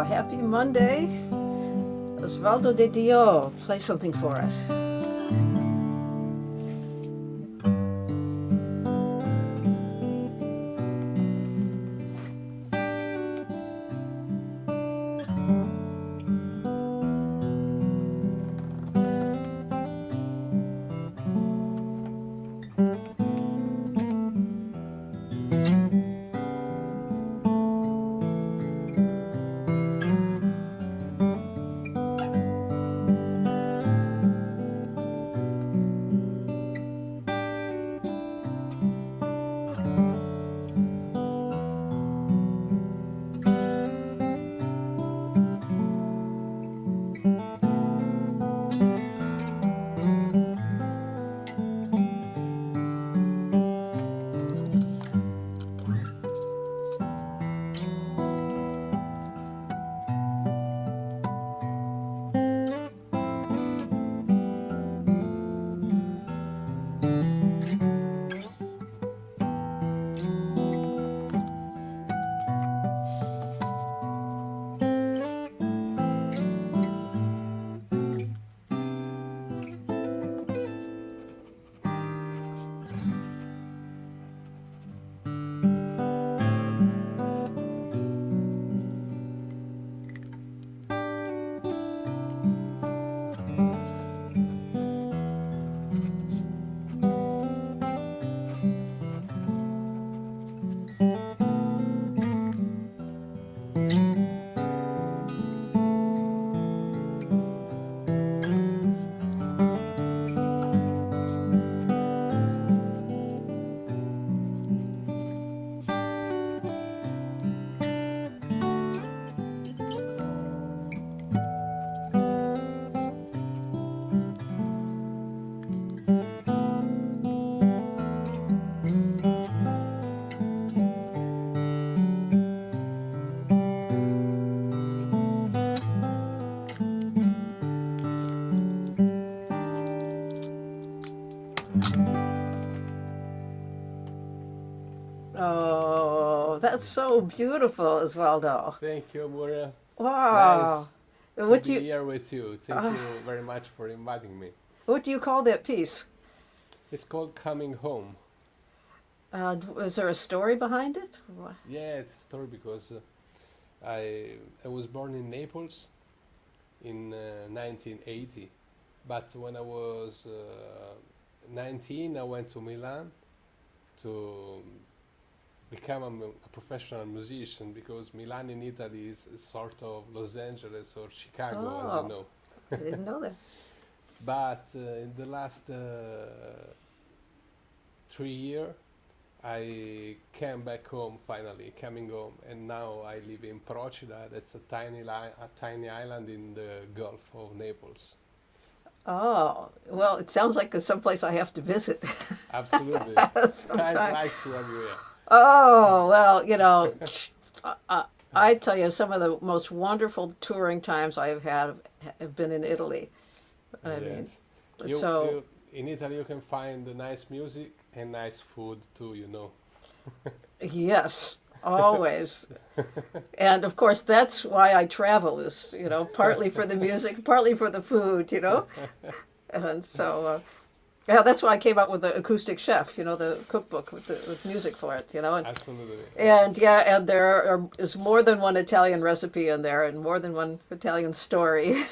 Happy Monday. Osvaldo Di Dio, play something for us. Oh, that's so beautiful, Osvaldo. Thank you, Maria. Wow. Nice to What do be you here with you. Thank uh, you very much for inviting me. what do you call that piece? It's called Coming Home. Is there a story behind it? Yeah, it's a story because I was born in Naples in 1980, but when I was 19, I went to Milan to become a professional musician because Milan in Italy is sort of Los Angeles or Chicago, as you Oh, know. I didn't know that. But in the last 3 years, I came back home finally, coming home, and now I live in Procida. That's a tiny island in the Gulf of Naples. Oh, well, it sounds like it's someplace I have to visit Absolutely, I'd sometime. like to have you here. Oh, well, I tell you, some of the most wonderful touring times I have had have been in Italy. I mean, Yes, you so you in Italy you can find the nice music and nice food too. yes, always. And of course, that's why I travel is, partly for the music, partly for the food. And so, yeah, that's why I came up with the acoustic chef, the cookbook with music for it. Absolutely, And yeah, and is more than one Italian recipe in there and more than one Italian story.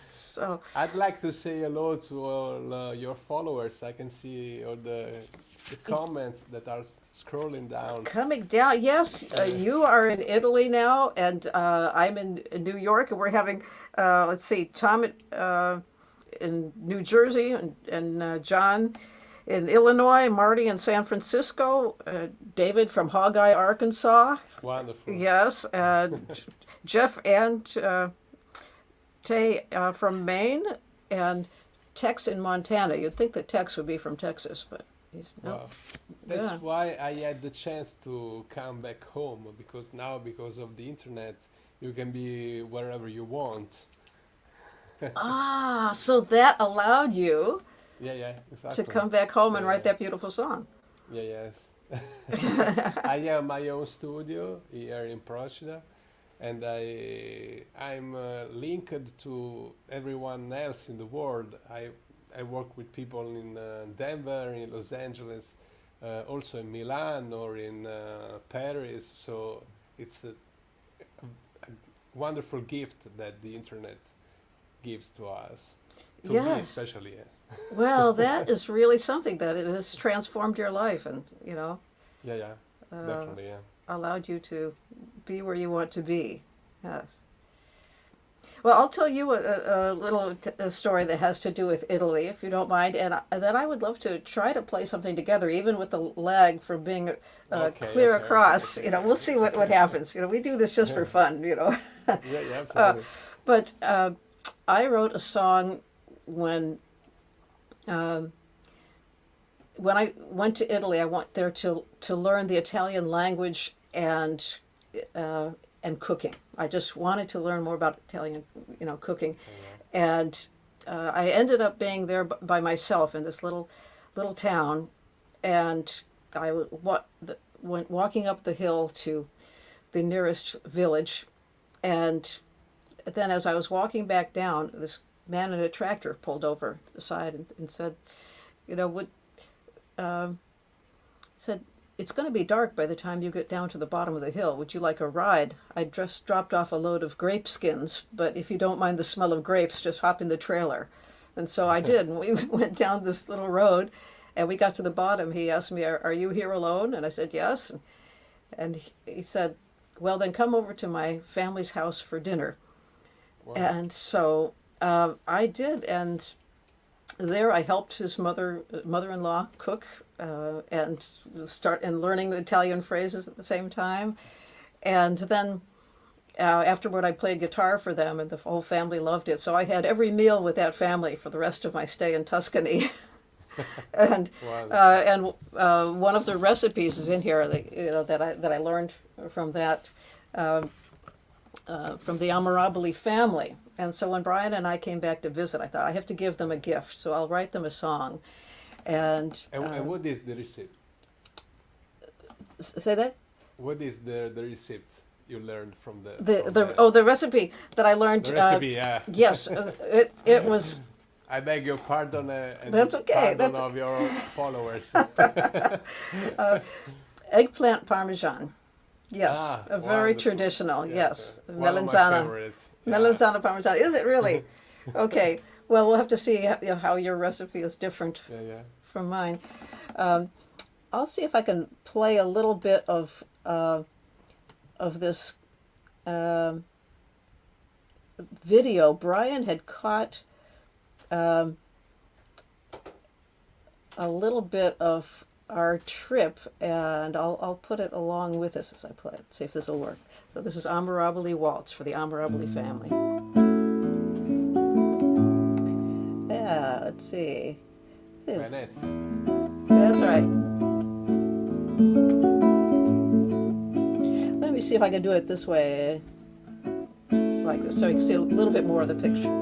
So I'd like to say hello to all your followers. I can see all the comments that are scrolling down. coming down, yes, Yeah. you are in Italy now, and I'm in New York, and we're having, let's see, Tom in New Jersey, and John in Illinois, Marty in San Francisco, David from Hogeye, Arkansas, Wonderful. yes, and Jeff and Tay from Maine, and Tex in Montana. You'd think that Tex would be from Texas, but he's no. Wow. That's Yeah. why I had the chance to come back home because now, because of the internet, you can be wherever you want. Ah, so that allowed you Yeah, yeah, to exactly. come back home Yeah, and write yeah, that beautiful song. yeah, yes. I have my own studio here in Procida, and I'm linked to everyone else in the world. I work with people in Denver, in Los Angeles, also in Milan or in Paris. So it's a wonderful gift that the internet gives to us, to me Yes. especially. Yeah, Well, that is really something that it has transformed your life and, yeah, yeah, uh, definitely. Yeah. allowed you to be where you want to be. Yes. Well, I'll tell you a little a story that has to do with Italy, if you don't mind, and then I would love to try to play something together, even with the lag from being Okay, clear okay, okay, across. okay. We'll see what happens. We do this just for fun. Yeah, yeah, uh, absolutely. but I wrote a song when um, when I went to Italy. I went there to learn the Italian language uh, and cooking. I just wanted to learn more about Italian, cooking, Yeah, yeah. and I ended up being there by myself in this little town, and went walking up the hill to the nearest village, and then as I was walking back down, this man in a tractor pulled over the side and said, would um, said, "It's going to be dark by the time you get down to the bottom of the hill. Would you like a ride? I just dropped off a load of grape skins, but if you don't mind the smell of grapes, just hop in the trailer." And so I did, and we went down this little road, and we got to the bottom. He asked me, "Are you here alone?" And I said, "Yes." And he said, "Well, then come over to my family's house for dinner." Wow. And so I did, and there I helped his mother-in-law cook and start and learning the Italian phrases at the same time. And then afterward, I played guitar for them, and the whole family loved it. So I had every meal with that family for the rest of my stay in Tuscany. and Wow. one of the recipes is in here that I learned from that from the Amirabili family. And so when Brian and I came back to visit, I thought I have to give them a gift, so I'll write them a song. And And what is the receipt? say that What is the receipt you learned from the recipe that I learned. the recipe? Yeah. Yes, it was. I beg your pardon and That's the okay. pardon That's of your followers. eggplant parmesan. Yes, a Wow, very traditional. yes, Yes, one of my melanzana. favorites. Yeah. Melanzana parmesan. Is it really? Okay. Well, we'll have to see how your recipe is different Yeah, yeah. from mine. Um, I'll see if I can play a little bit of this video. Brian had caught a little bit of our trip, and I'll put it along with this as I play it. See if this will work. So this is Amirabili Waltz for the Amirabili family. Yeah, let's see. Venezia. That's right. Let me see if I can do it this way, like this, so you can see a little bit more of the picture.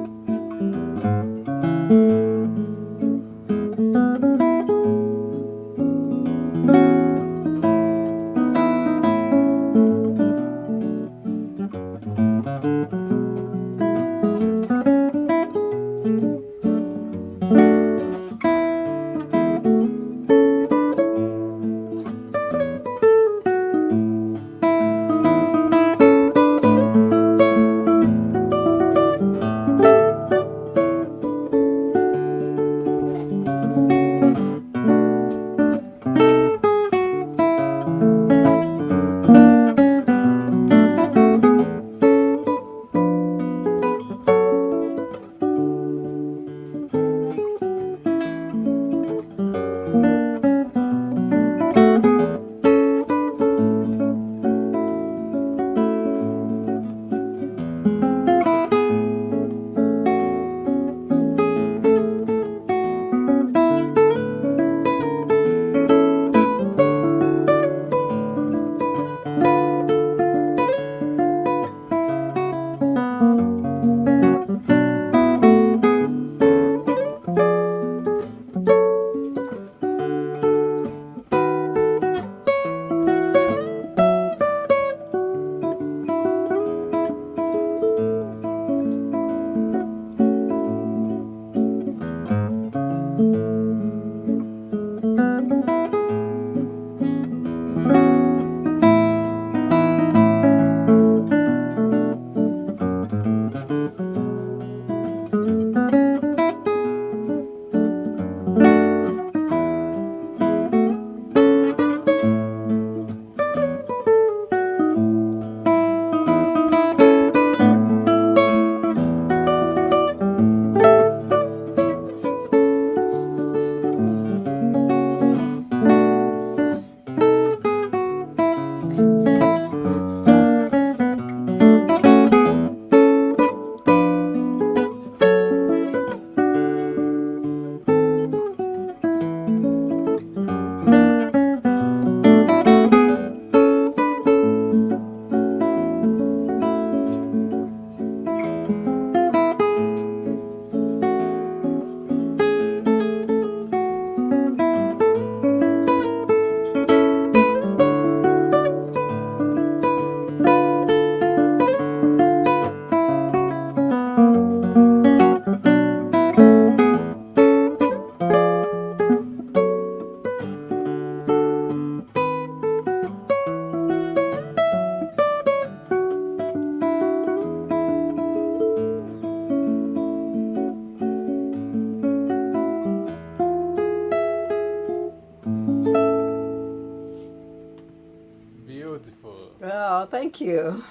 beautiful. Oh, thank you.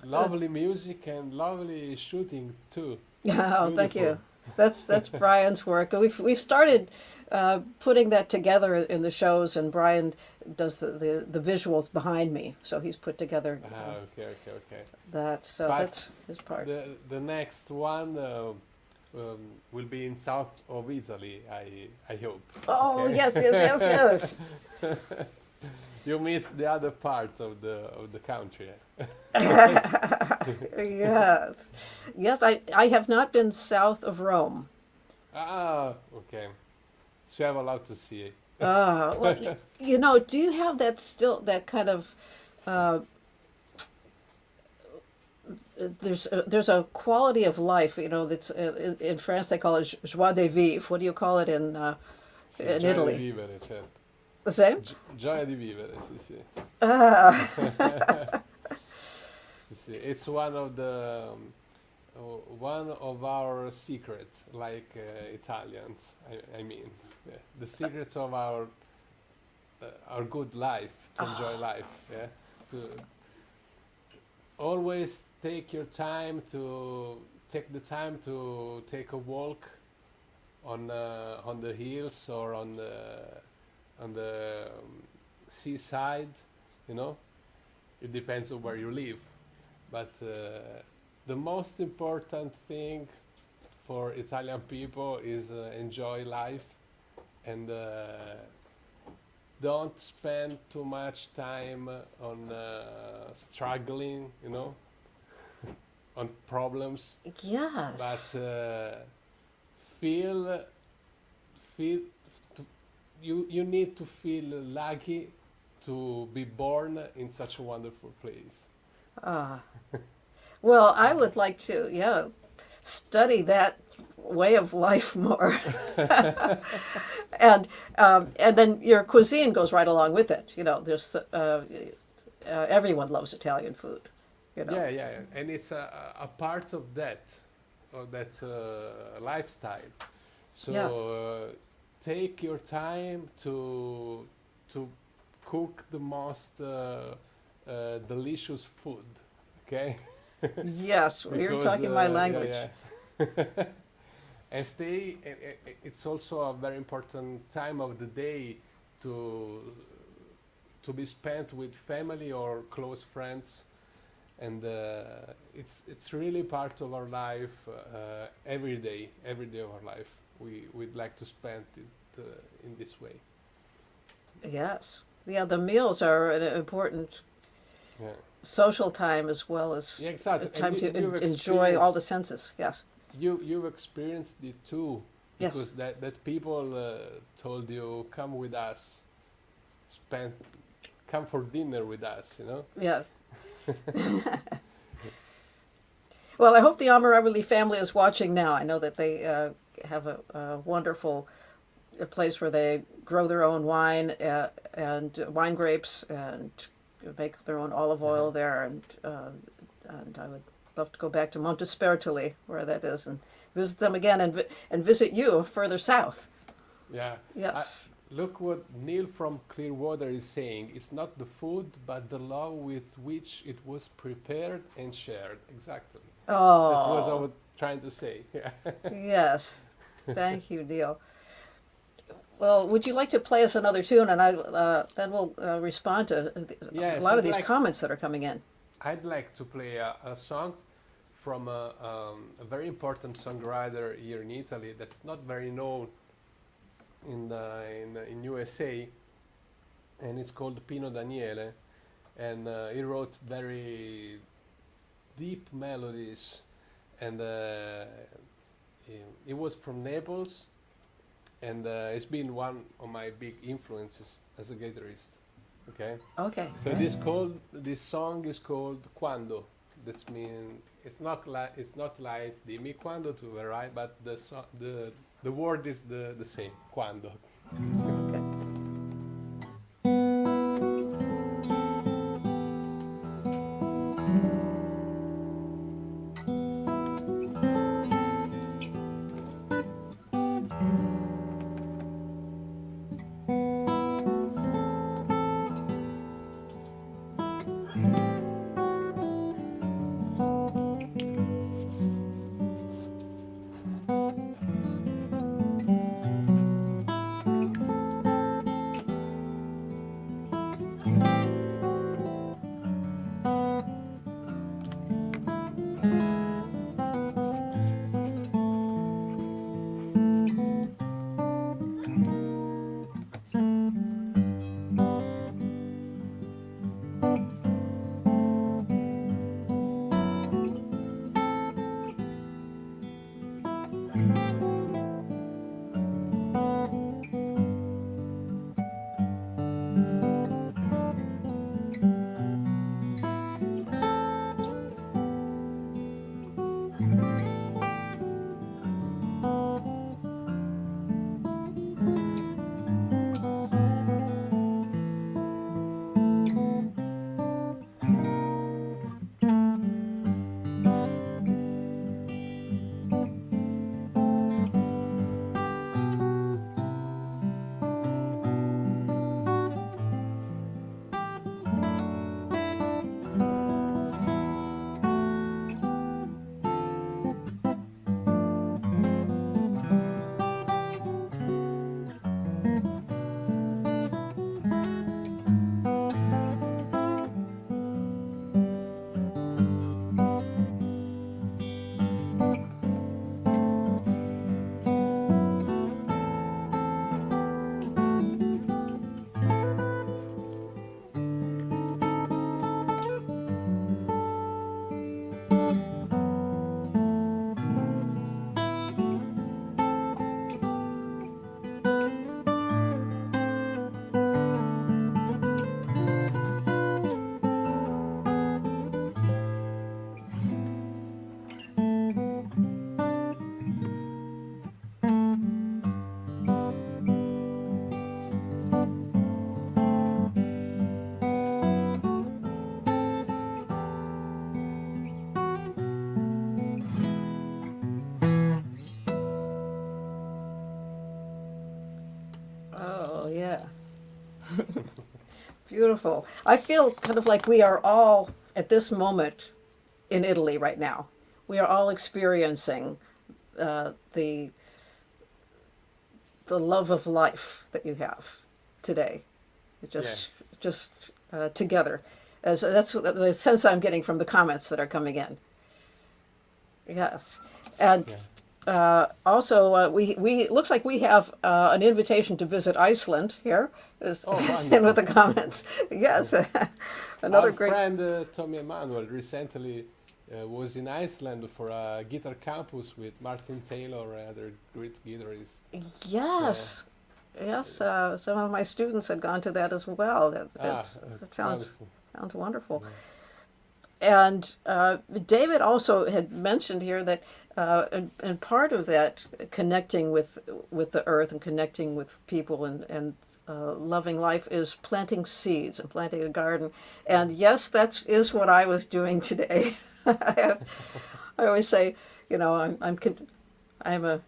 Lovely music and lovely shooting too. Oh, thank Beautiful. you. That's Brian's work. We've started putting that together in the shows, and Brian does the visuals behind me. So he's put together Okay, okay, okay. that. So But that's his part. the next one will be in south of Italy. I hope. Oh Okay. yes, yes, yes, You missed the other part of the country. yes, yes. I have not been south of Rome. Ah, okay. So you have a lot to see. Well, you know, do you have that still that kind of there's a quality of life, you know, that's in France they call it joie de vivre. What do you call it Sì, in gioia di Italy? vivere, certo. The same? Gioia di vivere, sì, sì. Sì, sì. It's one of our secrets, like Italians. I mean, yeah. The secrets of our good life, to enjoy life. Yeah, to always take the time to take a walk on the hills or on the seaside. You know, it depends on where you live, but the most important thing for Italian people is enjoy life and don't spend too much time on struggling, you know, on problems, Yes. but feel feel to, you need to feel lucky to be born in such a wonderful place. Ah. Well, I would like to, yeah, study that way of life more. And then your cuisine goes right along with it. You know, there's everyone loves Italian food. You know. Yeah, yeah, yeah. And it's a part of that lifestyle. So Yes. take your time to cook the most delicious food, okay? Yes, you're talking my language. yeah, yeah. And stay. It's also a very important time of the day to to be spent with family or close friends, and it's really part of our life. Every day of our life, we'd like to spend it in this way. Yes. Yeah, the meals are an important Yeah, social time as well as yeah, a exactly. And time to you've enjoy all experienced the senses. Yes. you've experienced it too, Yes. because that people told you come with us, spend come for dinner with us, you know. Yes. Well, I hope the Amirabili family is watching now. I know that they have a wonderful place where they grow their own wine and wine grapes and make their own olive oil there. And I would love to go back to Montespertoli, where that is, and visit them again and visit you further south. Yeah. Yes. Look what Neil from Clearwater is saying. It's not the food, but the love with which it was prepared and shared. Exactly. That was I Oh, was trying to say. Yeah. yes. Thank you, Neil. Well, would you like to play us another tune, and I then we'll respond to a Yes, lot of these comments that are coming in. I'd like to play a song from a very important songwriter here in Italy that's not very known in USA, and it's called Pino Daniele, and he wrote very deep melodies, and he was from Naples, and it's been one of my big influences as a guitarist. Okay, Okay. so this song is called Quando. That's mean it's not like the mi quando to the right, but the word is the same. Quando. Okay. Beautiful. I feel kind of like we are all at this moment in Italy right now. We are all experiencing the love of life that you have today. It Yeah, just together. As that's the sense I'm getting from the comments that are coming in. Yes, and yeah. also we looks like we have an invitation to visit Iceland here, is, Oh, and with wonderful. the comments. Yes, another Our great. friend Tommy Emanuel recently was in Iceland for a guitar campus with Martin Taylor and other great guitarists. Yeah. Yes, yes. Some of my students had gone to that as well. That Wonderful. sounds wonderful. Yeah. And David also had mentioned here that, and part of that connecting with the earth and connecting with people and loving life is planting seeds and planting a garden. And yes, is what I was doing today. I always say, you know, I'm a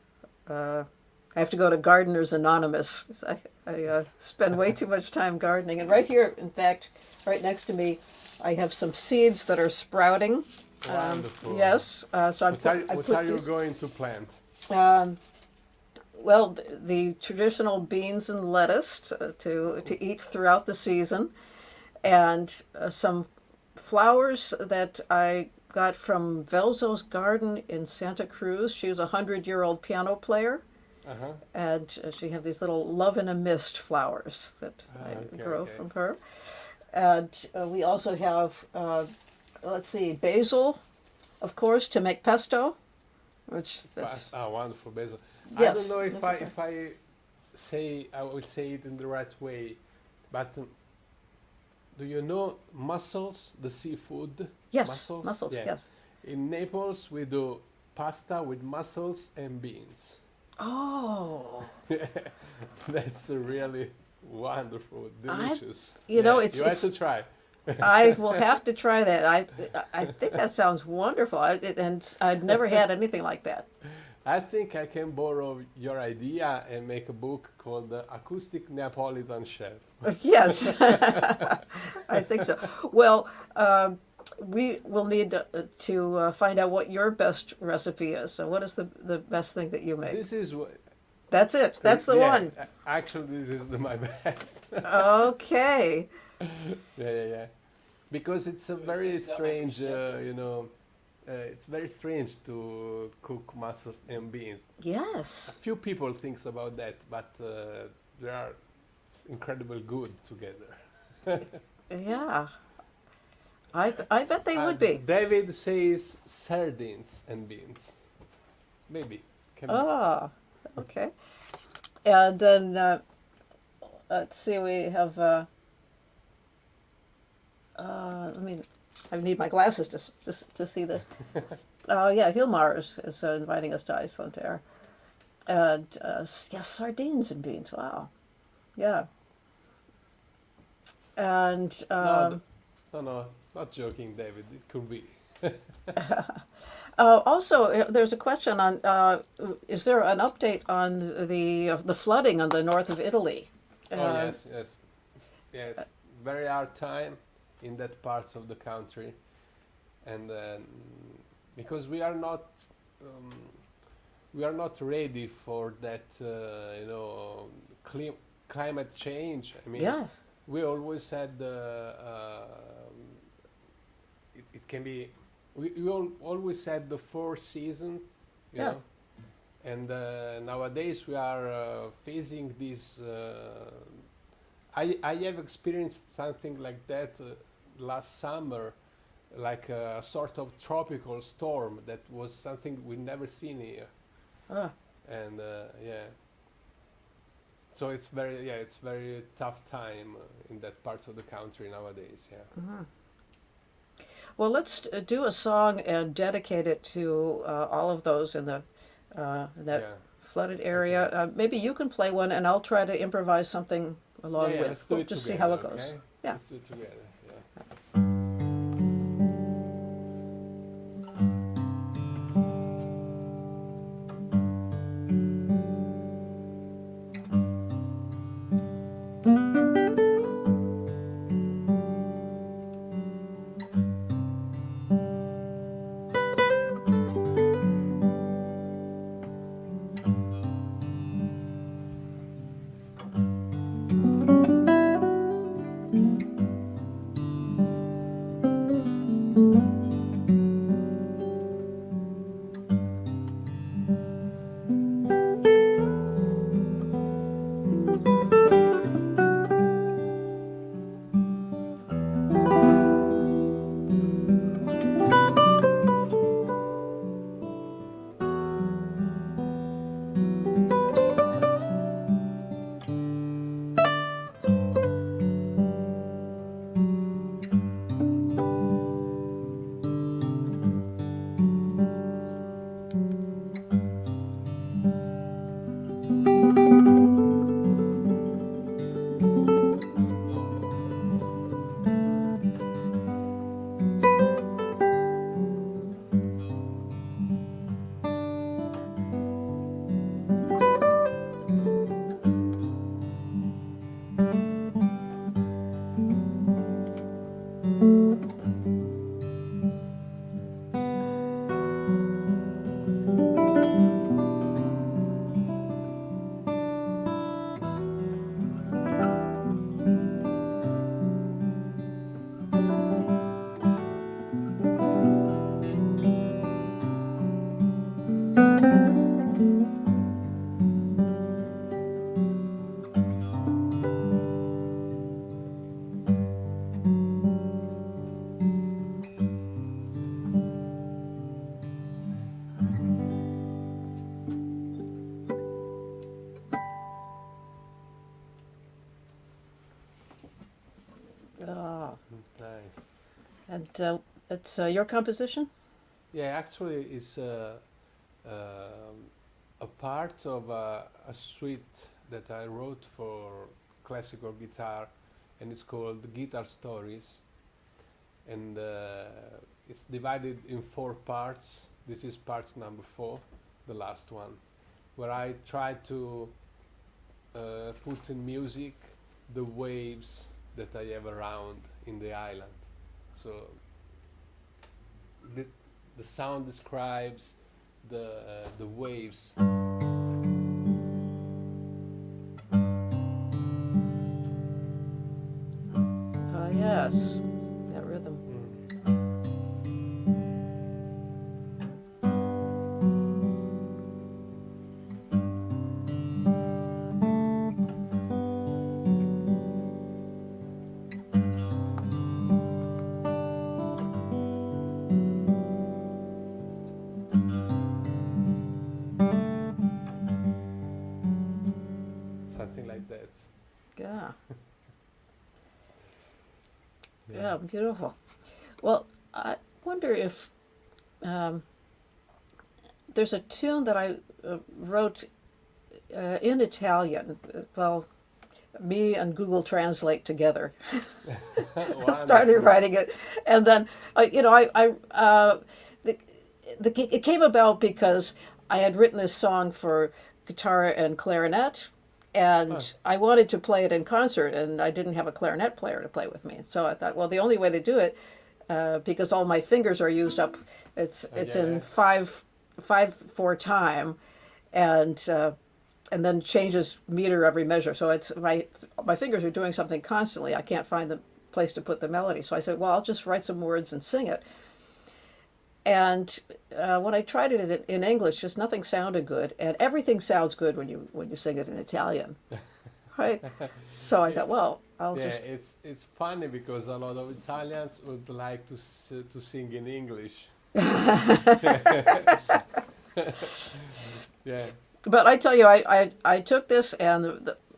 I have to go to Gardeners Anonymous. I spend way too much time gardening. And right here, in fact, right next to me, I have some seeds that are sprouting. Wonderful. Yes, so I What put are you these. going to plant? Um, well, the traditional beans and lettuce to eat throughout the season, and some flowers that I got from Velzo's garden in Santa Cruz. She was a 100-year-old piano player, Uh-huh. and she had these little love in a mist flowers that I Okay, grow okay. from her. And we also have, let's see, basil, of course, to make pesto, which that's Wonderful basil. I don't yes. know That's okay. if I will say it in the right way, but do you know mussels, the seafood? Yes, Mussels? mussels. Yeah. Yes. In Naples, we do pasta with mussels and beans. Oh, That's really wonderful, I, delicious. you know, Yeah, you have to it's. try. I will have to try that. I think that sounds wonderful. And I've never had anything like that. I think I can borrow your idea and make a book called The Acoustic Neapolitan Chef. Yes, I think so. Well, we will need to find out what your best recipe is. So, what is the best thing that you make? This is what, That's it. That's the yeah, one. actually, this is my best. Okay. Yeah. Because it's a very strange, it's very strange to cook mussels and beans. Yes. Few people thinks about that, but they are incredibly good together. Yeah. I bet they would be. David says sardines and beans. Maybe can be. Oh, okay. And then let's see. We have. I need my glasses to see this. Oh yeah, Hilmar is inviting us to Iceland there, and yes, sardines and beans. Wow, yeah, and No, no, not joking, David. It could be. also there's a question on is there an update on the flooding on the north of Italy? Oh yes. Yeah, it's very hard time in that part of the country, and because um, we are not ready for that, climate change. I mean, Yes. we always said it can be. We always said the four seasons, you Yes. know, and nowadays we are facing this. I have experienced something like that last summer, like a sort of tropical storm that was something we never seen here, Ah. and yeah. So it's very tough time in that part of the country nowadays. Yeah. Well, let's do a song and dedicate it to all of those in that Yeah. flooded Okay. area. Maybe you can play one, and I'll try to improvise something along Yeah. with. Let's do We'll it just see together. how it goes. Okay. Yeah. Let's do it together. Yeah. Oh, Nice. and it's your composition? Yeah, actually, it's a part of a suite that I wrote for classical guitar, and it's called Guitar Stories. And it's divided in four parts. This is part number four, the last one, where I try to put in music the waves that I have around in the island. So the, the sound describes the waves. Oh, yes, that rhythm. Something like that. Yeah, Yeah. yeah, beautiful. Well, I wonder if um, there's a tune that I wrote in Italian. Well, me and Google Translate together started Wonderful. writing it, and then the, it came about because I had written this song for guitar and clarinet, Huh. and I wanted to play it in concert, and I didn't have a clarinet player to play with me. So I thought, well, the only way to do it, because all my fingers are used up, it's Yeah, in yeah. 5/4 time, and then changes meter every measure. So it's my fingers are doing something constantly. I can't find the place to put the melody. So I said, well, I'll just write some words and sing it. And when I tried it in English, just nothing sounded good. And everything sounds good when you sing it in Italian, right? So I Yeah, thought, well, I'll yeah, just it's funny because a lot of Italians would like to sing in English. Yeah. but I tell you, I took this, and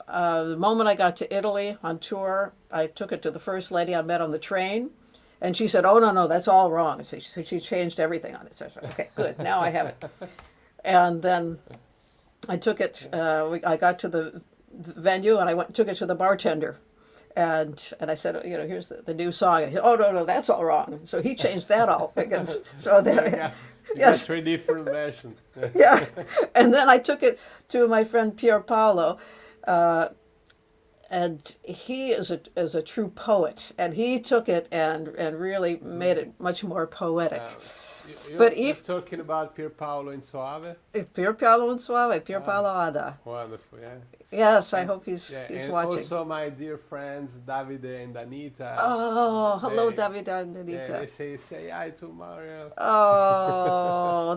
the moment I got to Italy on tour, I took it to the first lady I met on the train, and she said, "Oh, no, no, that's all wrong." So she changed everything on it. So I said, "Okay, good, now I have it." And then I took it. I got to the venue, and took it to the bartender, and I said, here's the new song. And he said, "Oh, no, no, that's all wrong." So he changed that all again. So So then, you got yes, three different versions. yeah. And then I took it to my friend Pier Paolo, and he is a true poet, and he took it and really made it much more Uh, poetic. you're, But you're if talking about Pier Paolo in Soave? Pier Paolo and Suave, Pier Ah, Paolo Ada. wonderful, yeah. Yes, I And hope yeah, he's and watching. also my dear friends Davide and Anita. Oh, hello, They David and yeah, they Anita. say hi to Mario. Oh,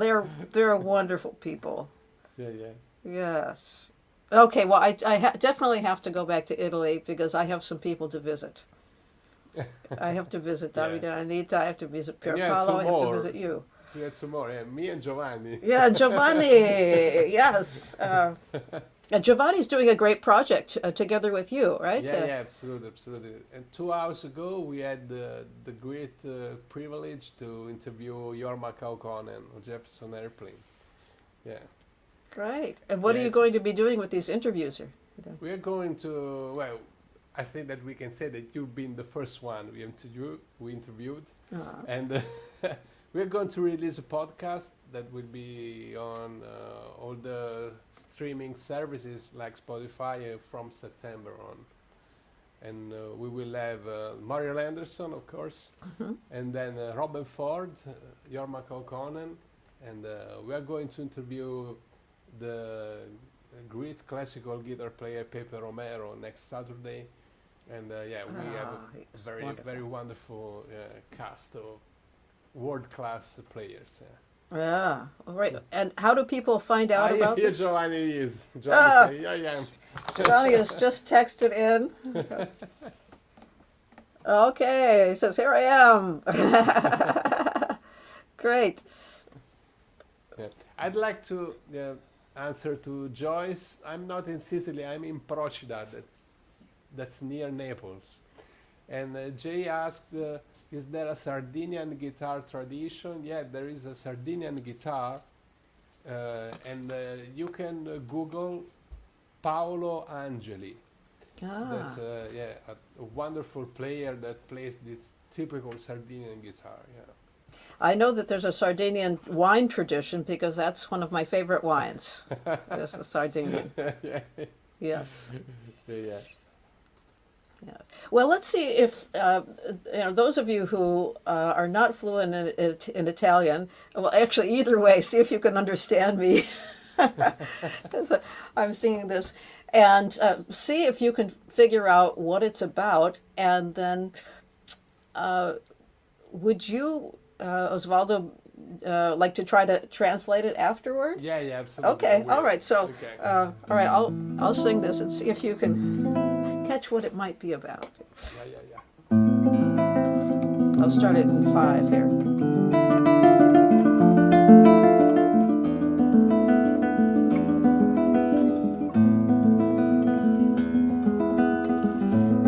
they're wonderful people. Yeah, yeah. Yes. Okay, well, definitely have to go back to Italy because I have some people to visit. I have to visit Yeah. Davide and Anita. I have to visit And Pier you have two Paolo. I have to more. visit you. You have two more. Yeah, me and Giovanni. Yeah, Giovanni. Yes. Giovanni's doing a great project together with you, right? Yeah, yeah, absolutely, absolutely. And 2 hours ago, we had the great privilege to interview Jorma Kaukonen on Jefferson Airplane. Yeah, Great. And what yeah. are you going to be doing with these interviews? We are going to. Well, I think that we can say that you've been the first one we interviewed, Uh, and we are going to release a podcast that will be on all the streaming services like Spotify from September on. And we will have Mario Anderson, of course, and then Robin Ford, Jorma Kaukonen, and we are going to interview the great classical guitar player Pepe Romero next Saturday. And yeah, we have a he's very, wonderful. very wonderful cast of world-class players. Yeah. Yeah. All right. And how do people find out about Here this? Giovanni is. Ah! Giovanni, say, here I am. Giovanni has just texted in. Okay, he says, "Here I am." Great. Yeah. I'd like to answer to Joyce. I'm not in Sicily. I'm in Procida. That's near Naples. And Jay asked, is there a Sardinian guitar tradition? Yeah, there is a Sardinian guitar, and you can Google Paolo Angeli. That's Ah, yeah, a wonderful player that plays this typical Sardinian guitar. I know that there's a Sardinian wine tradition because that's one of my favorite wines. Is the Sardinian. Yeah, yeah, Yes. yeah. Yeah. Well, let's see if those of you who are not fluent in Italian. Well, actually, either way, see if you can understand me. As I'm singing this, and see if you can figure out what it's about, and then would you, Osvaldo, like to try to translate it afterward? Yeah, yeah, absolutely. I Okay. All will. right. So, Okay. all right. I'll sing this and see if you can catch what it might be about. Yeah, yeah, yeah. I'll start it in 5 here.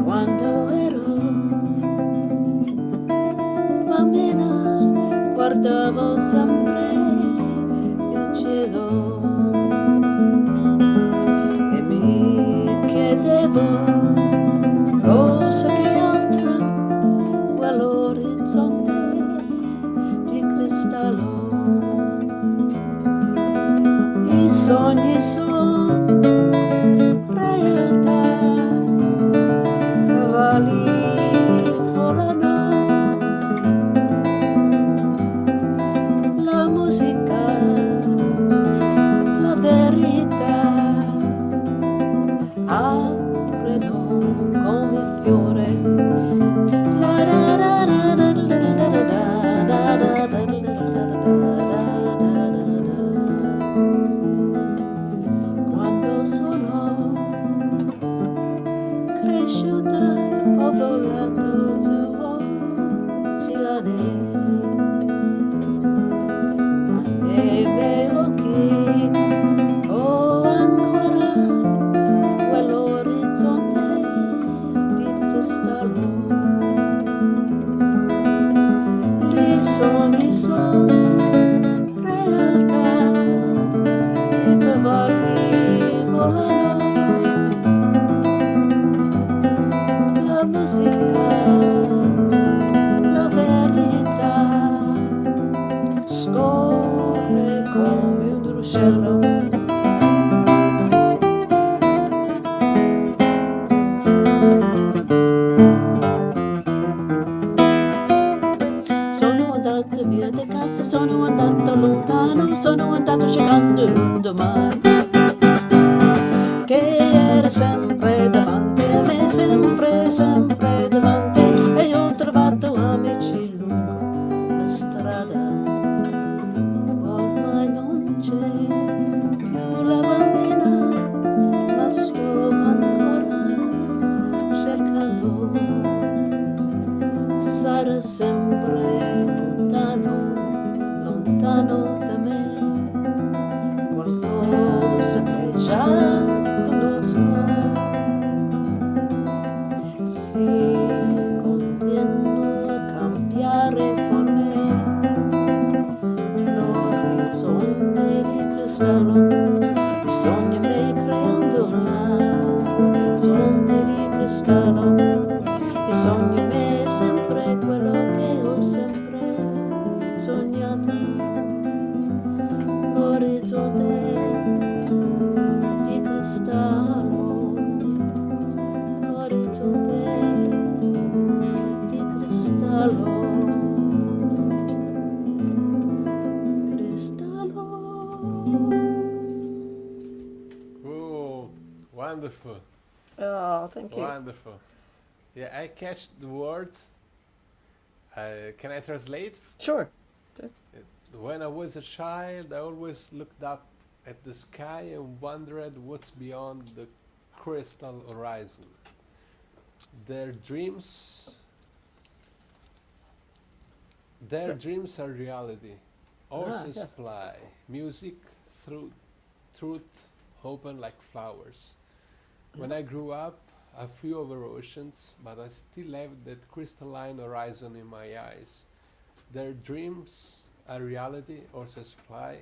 Quando ero bambina guardavo sempre il cielo e mi chiedevo cosa che altra quell'orizzonte di cristallo. I sogni sono realtà, cavalli volano, la musica, la verità, aprono come fiore. Quando sono cresciuta ho volato giù oceani e bei occhi ho ancora quell'orizzonte di cristallo. I sogni sono realtà, i cavalli volano, la musica, la verità, scorre come un ruscello. Sono andato via di casa, sono andato lontano, sono andato cercando un domani che era sempre davanti a me, sempre, sempre davanti, e io ho trovato amici lungo la strada. Ormai non c'è più la bambina, ma sto ancora cercando. Sarà sempre lontano, lontano da me, qualcosa che già conosco. Si continua a cambiare forme, l'orizzonte di cristallo, i sogni me creando l'orizzonte di cristallo, i sogni me sempre quello che ho sempre sognato, l'orizzonte di cristallo, l'orizzonte di cristallo, cristallo. Oh, wonderful, Oh, thank you. wonderful. Yeah, I catch the words. Can I translate? Sure. When I was a child, I always looked up at the sky and wondered what's beyond the crystal horizon. Their dreams, their dreams are reality. Horses yes. fly, music through truth open like flowers. When I grew up, I flew over oceans, but I still have that crystalline horizon in my eyes. Their dreams are reality or supply.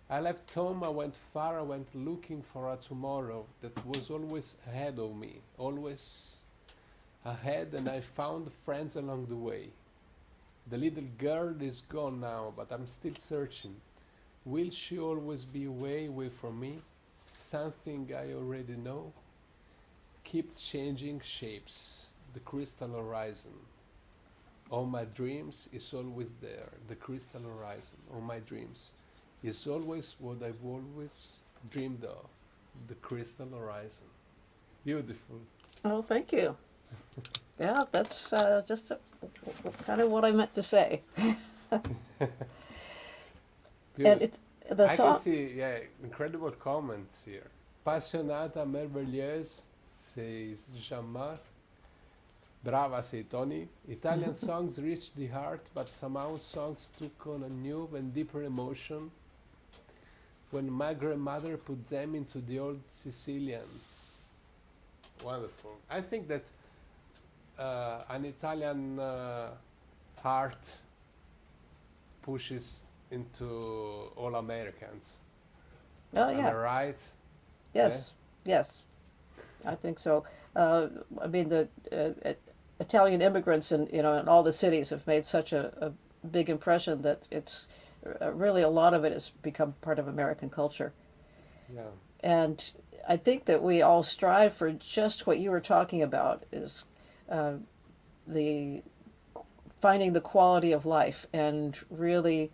I left home, I went far, I went looking for a tomorrow that was always ahead of me, always ahead, and I found friends along the way. The little girl is gone now, but I'm still searching. Will she always be away from me? Something I already know? Keep changing shapes, the crystal horizon. All my dreams is always there, the crystal horizon. All my dreams is always what I've always dreamed of, the crystal horizon. Beautiful. Oh, thank you. Yeah, that's just kind of what I meant to say. And it's the I can song. see, yeah, incredible comments here. Passionata, merveilleuse, says Jean-Marc. Brava, say Tony. Italian songs reach the heart, but somehow songs took on a new and deeper emotion when my grandmother put them into the old Sicilian. Wonderful. I think that an Italian heart pushes into all Americans. Oh Am I yeah. right? Yes. Yes. I think so. I mean, the Italian immigrants in all the cities have made such a big impression that it's really a lot of it has become part of American culture. Yeah. And I think that we all strive for just what you were talking about is uh, the finding the quality of life and really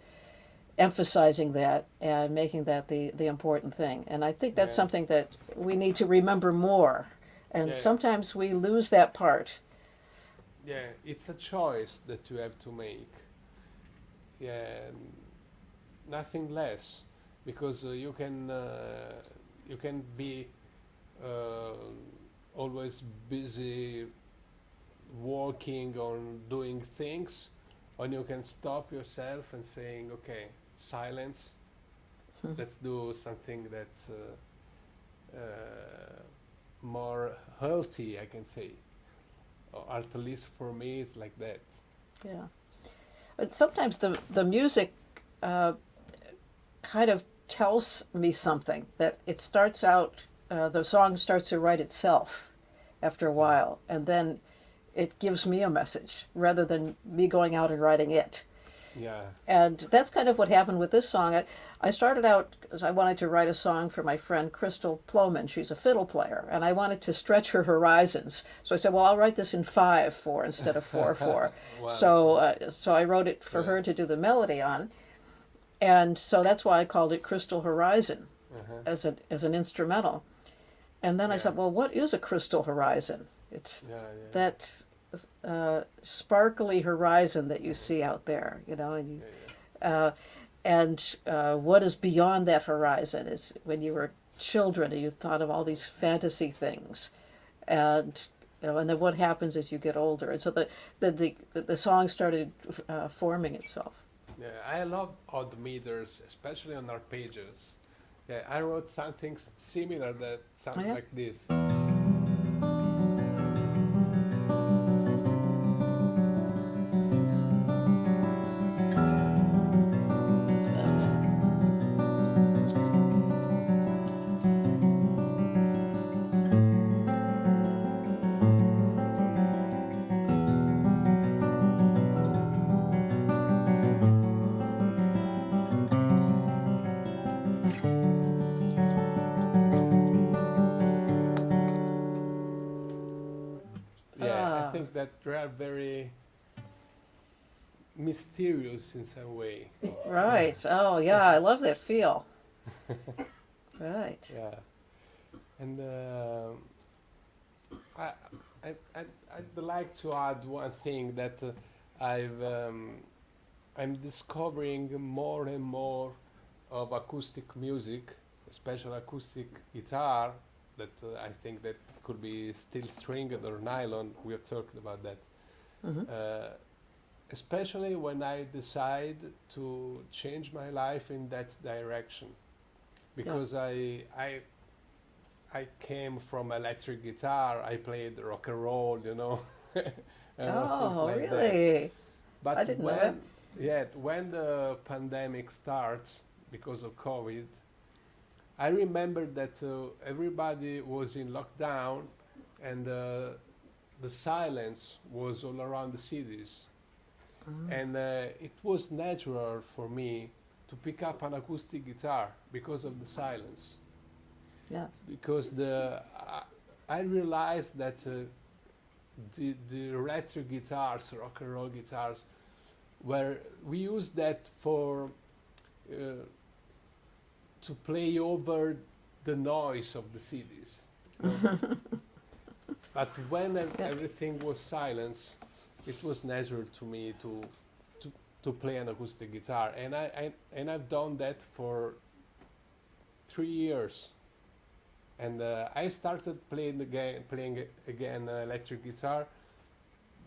emphasizing that and making that the important thing. And I think that's Yeah. something that we need to remember more. And Yeah. sometimes we lose that part. Yeah. It's a choice that you have to make. Yeah. Nothing less, because you can be uh, always busy working on doing things, or you can stop yourself and saying, okay, silence. Let's do something that's more healthy, I can say. Or at least for me, it's like that. Yeah. But sometimes the music uh, kind of tells me something that it starts out, the song starts to write itself after a Yeah. while, and then it gives me a message rather than me going out and writing it. Yeah. And that's kind of what happened with this song. I started out because I wanted to write a song for my friend Crystal Ploman. She's a fiddle player, and I wanted to stretch her horizons. So I said, well, I'll write this in 5/4 instead of 4/4. So, Wonderful. so I wrote it for Great. her to do the melody on, and so that's why I called it Crystal Horizon Uh-huh. as an instrumental. And then I Yeah. said, well, what is a crystal horizon? It's Yeah. Yeah. that sparkly horizon that you see out there, and you, Yeah. Yeah. uh, what is beyond that horizon is when you were children and you thought of all these fantasy things, and and then what happens as you get older, and so the song started forming itself. Yeah, I love odd meters, especially on arpeggios. Yeah, I wrote something similar that Oh, sounds yeah. like this. Yeah, I Ah, think that they are very mysterious in some way. right. Oh, yeah. I love that feel. Right. Yeah, and I, I'd like to add one thing that I'm discovering more and more of acoustic music, especially acoustic guitar, that I think that could be steel stringed or nylon. We have talked about that. Hmm. Uh, Especially when I decide to change my life in that direction, Yeah. because I came from electric guitar. I played rock and roll, and things Oh, like that. really? I But didn't know that. when the pandemic starts because of COVID, I remember that everybody was in lockdown, and the silence was all around the cities, and it was natural for me to pick up an acoustic guitar because of the silence, Yes. because I realized that the electric guitars, rock and roll guitars, where we use that for uh, to play over the noise of the cities. you know. But when Yeah. everything was silence, it was natural to me to to play an acoustic guitar, and I've done that for 3 years. And I started playing again electric guitar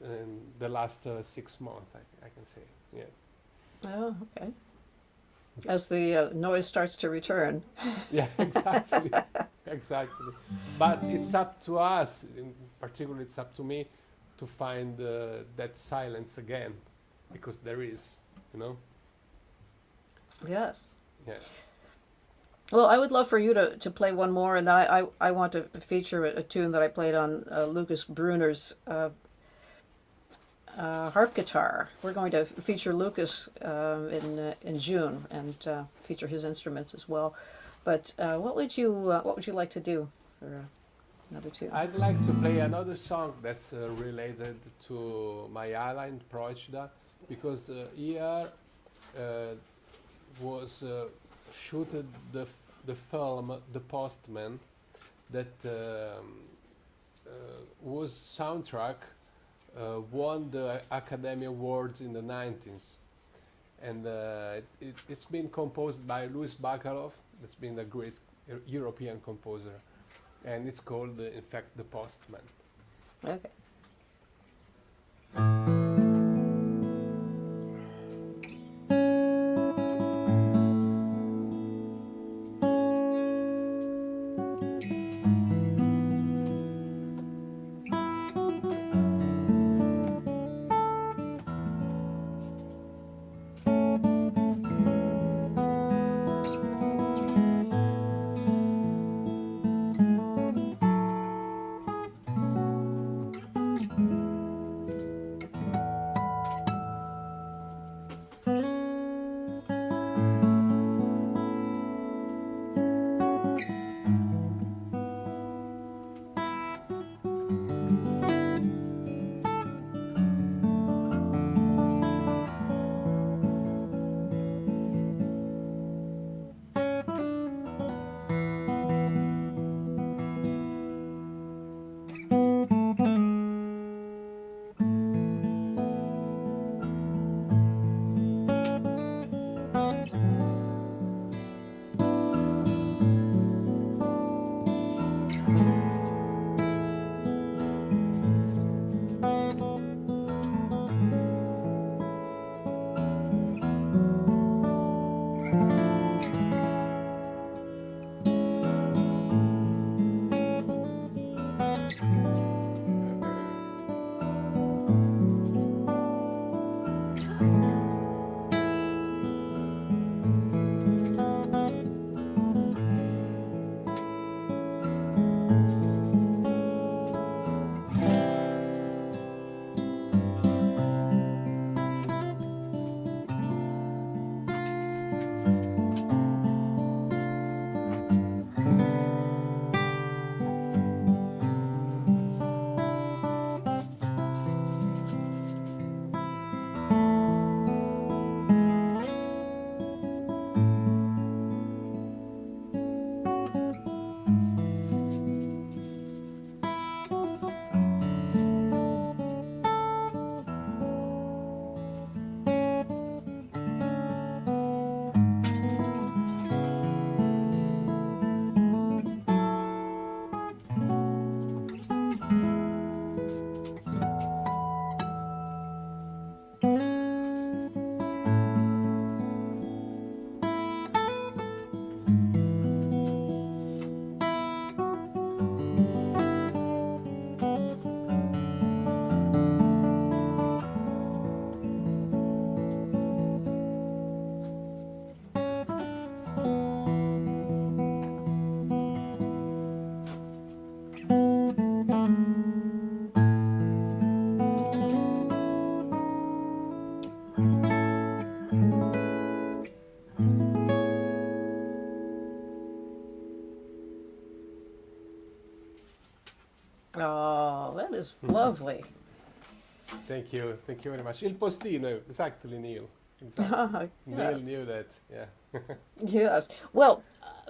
in the last 6 months, I can say. Yeah. Oh, okay. As the noise starts to return. Yeah, exactly. Exactly. But it's up to us, in particular, it's up to me to find that silence again, because there is, you know? Yes. Yeah. Well, I would love for you to play one more, and then I want to feature a tune that I played on Lucas Bruner's harp guitar. We're going to feature Lucas in June and feature his instruments as well. But what would you like to do for another tune? I'd like to play another song that's related to my island, Procida, because here was shooted the film The Postman, that was soundtrack won the Academy Awards in the 90s, and it's been composed by Louis Bacalov. That's been a great European composer, and it's called, in fact, The Postman. Okay. Lovely. Thank you very much. Il postino, exactly, Neil. Exactly. Neil Yes. knew that. Yeah. Yes. Well,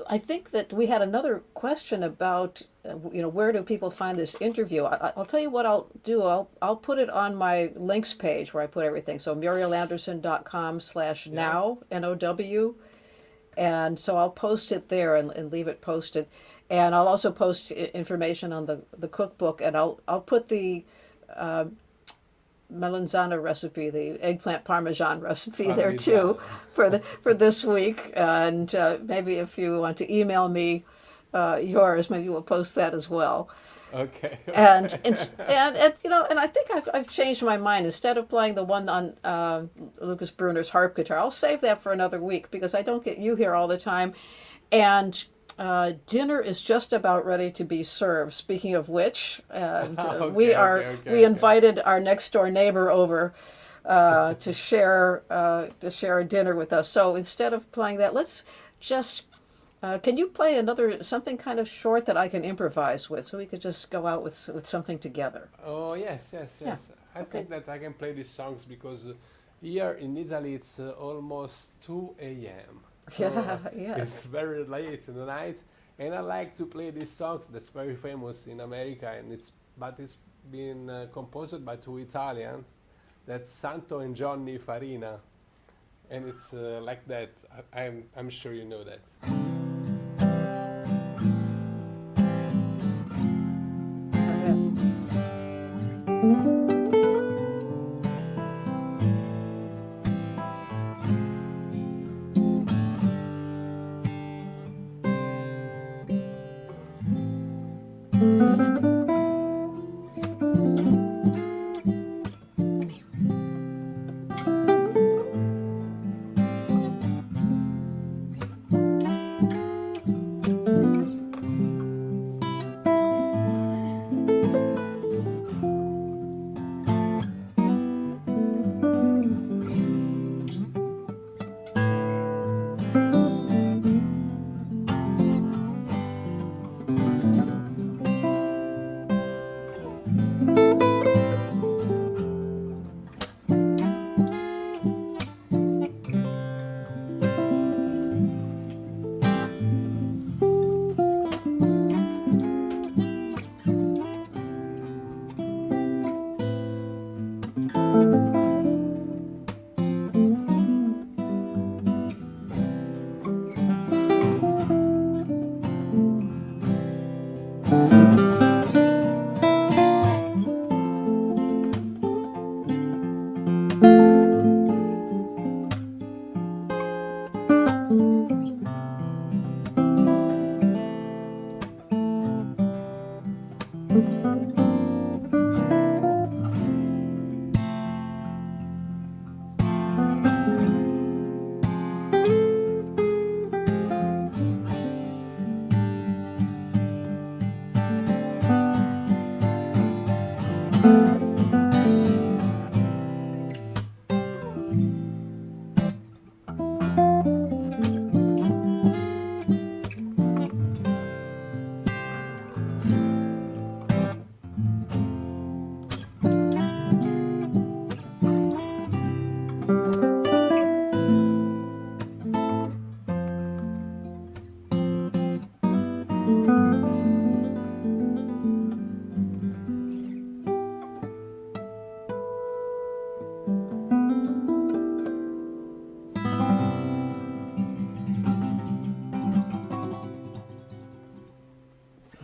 I think that we had another question about, where do people find this interview? I'll tell you what I'll do. I'll put it on my links page where I put everything. So Yeah. murielanderson.com/now, Now. And so I'll post it there and leave it posted. And I'll also post information on the cookbook, and I'll put the melanzana recipe, the eggplant parmesan recipe there too Parmigiano. for this week. And maybe if you want to email me yours, maybe we'll post that as well. Okay. And Okay. and I think I've changed my mind. Instead of playing the one on Lucas Bruner's harp guitar, I'll save that for another week because I don't get you here all the time. And dinner is just about ready to be served. Speaking of which, and Okay. Okay. Okay. we Okay. invited our next door neighbor over to share a dinner with us. So instead of playing that, let's just can you play another something kind of short that I can improvise with, so we could just go out with something together? Oh yes, yes, Yeah. yes. I Okay. think that I can play these songs because here in Italy it's almost 2 a.m. So Yeah. Yes. it's very late in the night, and I like to play these songs. That's very famous in America, and it's been composed by two Italians. That's Santo and Johnny Farina, and it's like that. I'm sure you know that.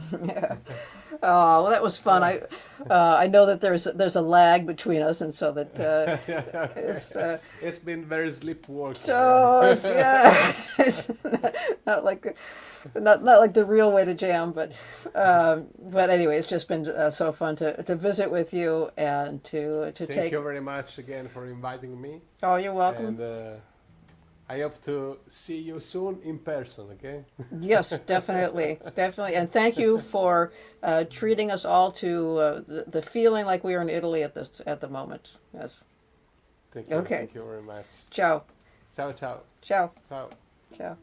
Oh, yeah. Oh, well, that was fun. Oh. I know that there's a lag between us, and so that it's It's been very sleepwalking. oh yeah, it's not like not like the real way to jam, but anyway, it's just been so fun to visit with you and to Thank take. you very much again for inviting me, Oh, you're welcome. and I hope to see you soon in person. Okay. Yes, definitely, definitely, and thank you for treating us all to the feeling like we are in Italy at the moment. Yes. Thank you. Okay. Thank you very much. Ciao, Ciao, ciao, ciao, ciao. ciao.